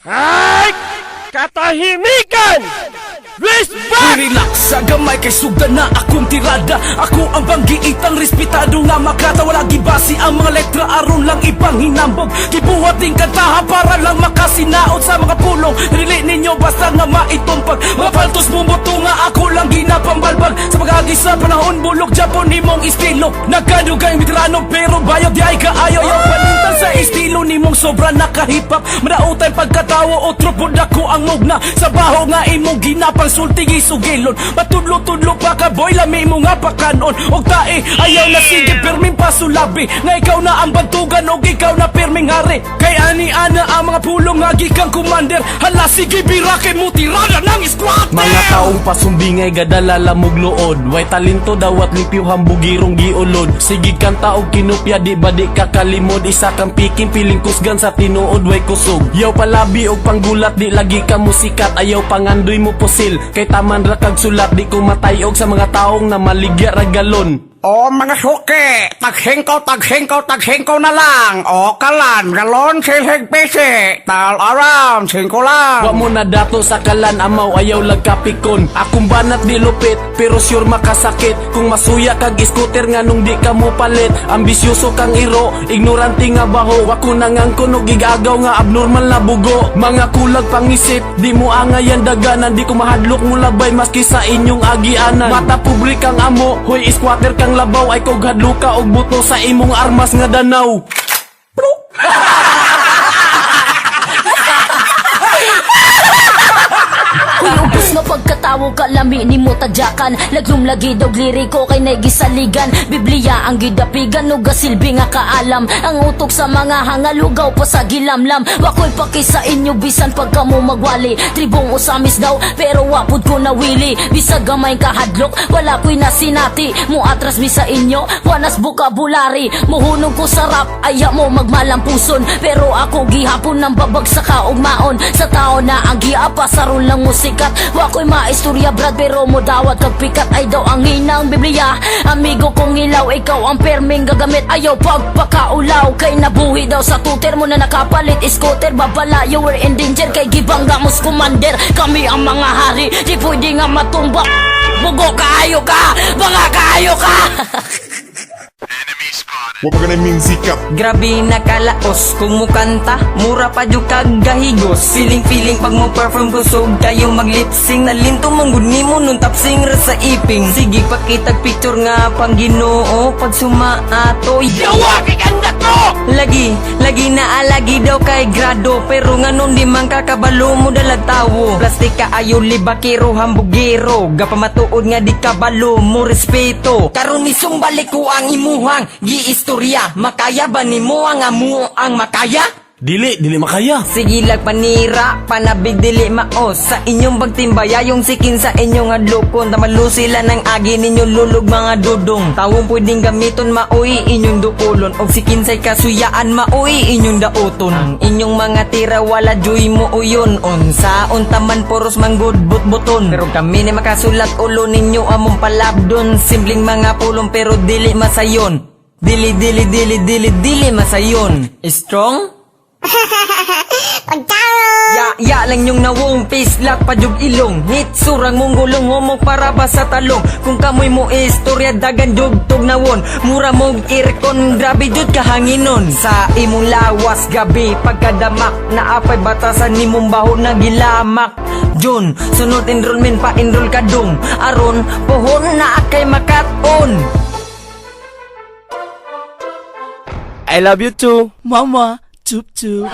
Ay! Katahimikan! Respect! Relax sa gamay kay sugda na akong tirada. Ako ang banggiitang respetado nga makata. Wala gibasi ang mga letra aron lang ibang hinambog. Gibuhat din kantaha para lang makasinaot sa mga pulong. Dili ninyo basta nga maitumpag. Mga faltos bumuto nga ako lang ginapambalbag. Sa pag-agi sa panahon bulok Japon nimong estilo. Nagkadugay mitrano pero bayog di ay kaayo. Yung panintan sa estilo nimong sobra nakahipap. Madautay pagkatawo o trupod ako ang mugna. Sa baho nga imong ginapang sulti gisugilon. Matudlo-tudlo pa ka boy lami mo nga pakanon. Og tae ayaw na sige perming pasulabi. Nga ikaw na ang bantugan og ikaw na perming hari. Kay ani-ana ang mga pulong nga gikang commander. Hala sige bira kay mo tirada ng squatter. Mga taong pasumbingay gadala lamog luod. Way talento dawat lipiw hambugirong giulod. Sige kanta og kinupya di ba di kakalimod. Isa kang piking piling kusgan sa tinuod way kusog. Yaw palabi og panggulat di lagi ka musikat. Ayaw pangandoy mo pusil. Kay taman ra kag sulat di ko matayog sa mga taong na maligya ra galon. O mga suki, taghingko na lang. O kalan, galon, silhig pisi. Tal aram, 5 lang. Wa mo na dato sa kalan amaw ayaw lag kapikon. Akong banat di lupit pero sure makasakit. Kung masuya kag scooter nga nung di ka mo palit. Ambisyoso kang iro, ignorante nga baho. Wako nangangkon og gigagaw nga abnormal na bugo. Mga kulag pangisip, di mo angayan daganan. Di ko mahadlok mo labay maski sa inyong agianan. Mata publikang amo, hoy squatter kang labaw ay kog hadluka og buto sa imong armas nga danaw. Ubus nga pagkatawo ka lami ni mo tadyakan. Laglumlagi daw liriko kay nagisaligan. Biblia ang gidapigan ug gasilbi nga kaalam. Ang utok sa mga hangalugaw pa sa gilamlam. Wakoy paki sa inyo bisan pagka mo magwali. Tribong usamis daw pero wapod ko nawili. Bisag gamay kahadlok wala ko'y nasinati. Mo atras mi sa inyo wanas bukabulary. Muhunong ko sa rap aya mo magmalampuson. Pero ako gihapon ng babagsak ka og maon. Sa tao na ang giapa saron lang musikat. Wako'y maistorya brad pero mo dawat kag pikat. Ay daw ang hinang Biblia. Amigo kong ilaw ikaw ang perming gagamit. Ayaw pagpakaulaw kay nabuhi daw sa tuter mo na nakapalit scooter. Babalayo we're in danger kay gibang gamos commander. Kami ang mga hari di pwede nga matumba. Bugo kaayo ka, banga kaayo ka. Huwag pa ka naming sikap. Grabe nakalaos kung mukanta, mura pa jud kag gahigos. Feeling pag mo perform kusog tayo maglipsing. Nalinto manggod nimo nung tapsing ra sa iping. Sige pakitag picture nga pang Ginoo pag sumaato. Yawa kay ganda ko! Lagi na alagi daw kay grado. Pero nga nun di man kakabalo mo dalag tawo. Plastik ka ayo libakiro hambugero. Gapamatuod nga di kabalo mo respeto. Karon misong balik ko ang imuhang giistorya. Makaya ba nimo ang amo ang makaya? Dili makaya. Sige lag panira, panabig dili maos. Sa inyong bagtimbaya yung sikin sa inyong adlokon. Tamalo sila ng agi ninyo lulog mga dudong. Tawong pwedeng gamiton maoy inyong dukolon. Og sikin say kasuyaan maoy inyong daoton. Ang inyong mga tira wala joy mo uyon. Sa untaman poros manggod butbuton. Pero kami ni makasulat ulo ninyo among palabdon. Simpleng mga pulong pero dili masayon. Dili masayon. Strong? Ya lang yung nawong pislak pajug ilong. Hit surang mong gulong humok para ba sa talong. Kung kamoy mo istorya dagan dugtog nawon. Mura mong irkon grabe jud kahanginon. Sa imong lawas gabi pagkadamak na apay batasan nimong baho na gilamak. Jun, sunod enrollment pa enroll ka dong. Aron pohon na akay makaton. I love you too, Mama. Chup chup.